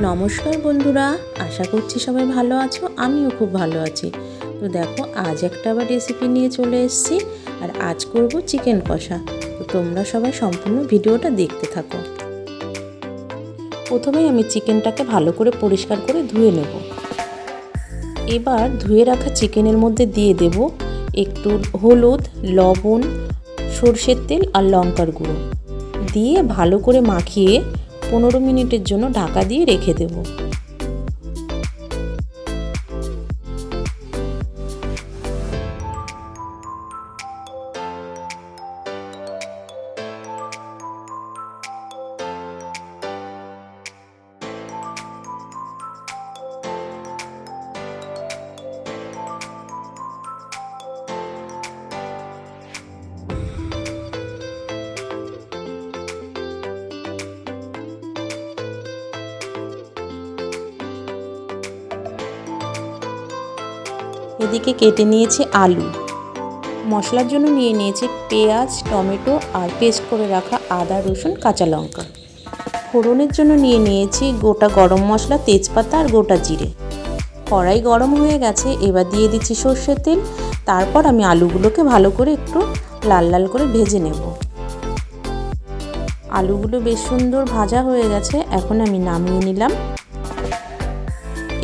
নমস্কার বন্ধুরা, আশা করছি সবাই ভালো আছো। আমিও খুব ভালো আছি। তো দেখো, আজ একটা আবার রেসিপি নিয়ে চলে এসেছি। আর আজ করব চিকেন কষা। তো তোমরা সবাই সম্পূর্ণ ভিডিওটা দেখতে থাকো। প্রথমেই আমি চিকেনটাকে ভালো করে পরিষ্কার করে ধুয়ে নেব। এবার ধুয়ে রাখা চিকেনের মধ্যে দিয়ে দেব একটু হলুদ, লবণ, সরষের তেল আর লঙ্কার গুঁড়ো দিয়ে ভালো করে মাখিয়ে 15 মিনিটের জন্য ঢাকা দিয়ে রেখে দেব। এদিকে কেটে নিয়েছি আলু, মশলার জন্য নিয়ে নিয়েছি পেঁয়াজ, টমেটো আর পেস্ট করে রাখা আদা, রসুন, কাঁচা লঙ্কা। ফোড়নের জন্য নিয়ে নিয়েছি গোটা গরম মশলা, তেজপাতা আর গোটা জিরে। কড়াই গরম হয়ে গেছে, এবার দিয়ে দিচ্ছি সর্ষের তেল। তারপর আমি আলুগুলোকে ভালো করে একটু লাল লাল করে ভেজে নেব। আলুগুলো বেশ সুন্দর ভাজা হয়ে গেছে, এখন আমি নামিয়ে নিলাম।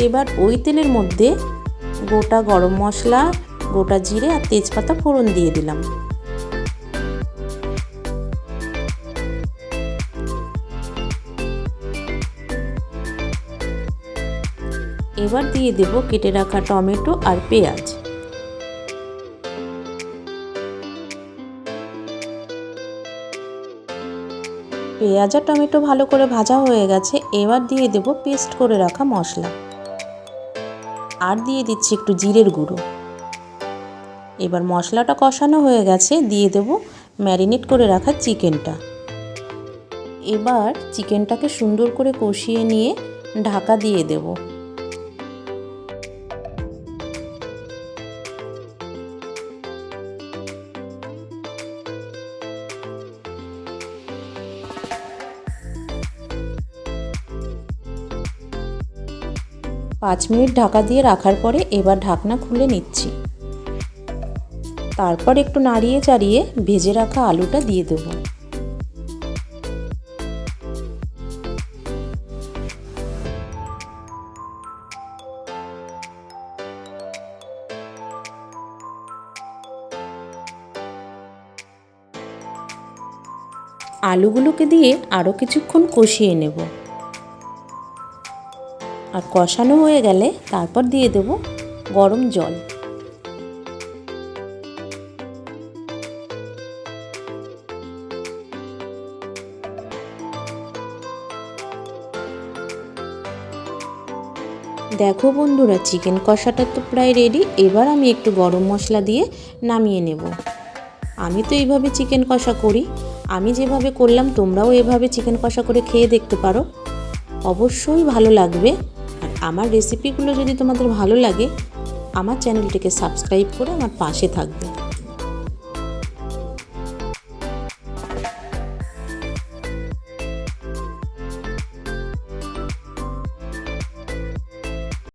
এবার ওই তেলের মধ্যে গোটা গরম মশলা, গোটা জিরে আর তেজপাতা ফোড়ন দিয়ে দিলাম। এবার দিয়ে দেব কেটে রাখা টমেটো আর পেঁয়াজ। পেঁয়াজ আর টমেটো ভালো করে ভাজা হয়ে গেছে, এবার দিয়ে দেব পেস্ট করে রাখা মশলা আর দিয়ে দিচ্ছি একটু জিরের গুঁড়ো। এবার মশলাটা কষানো হয়ে গেছে, দিয়ে দেব ম্যারিনেট করে রাখা চিকেনটা। এবার চিকেনটাকে সুন্দর করে কষিয়ে নিয়ে ঢাকা দিয়ে দেব। পাঁচ মিনিট ঢাকা দিয়ে রাখার পরে এবার ঢাকনা খুলে নিচ্ছি। তারপর একটু নাড়িয়ে চাড়িয়ে ভেজে রাখা আলুটা দিয়ে দেব। আলুগুলোকে দিয়ে আরও কিছুক্ষণ কষিয়ে নেব। আর কষানো হয়ে গেলে তারপর দিয়ে দেব গরম জল। দেখো বন্ধুরা, চিকেন কষাটা তো প্রায় রেডি। এবার আমি একটু গরম মশলা দিয়ে নামিয়ে নেব। আমি তো এইভাবে চিকেন কষা করি। আমি যেভাবে করলাম তোমরাও এভাবে চিকেন কষা করে খেয়ে দেখতে পারো, অবশ্যই ভালো লাগবে। আর আমার রেসিপিগুলো যদি তোমাদের ভালো লাগে, আমার চ্যানেলটিকে সাবস্ক্রাইব করে আমার পাশে থাকবে।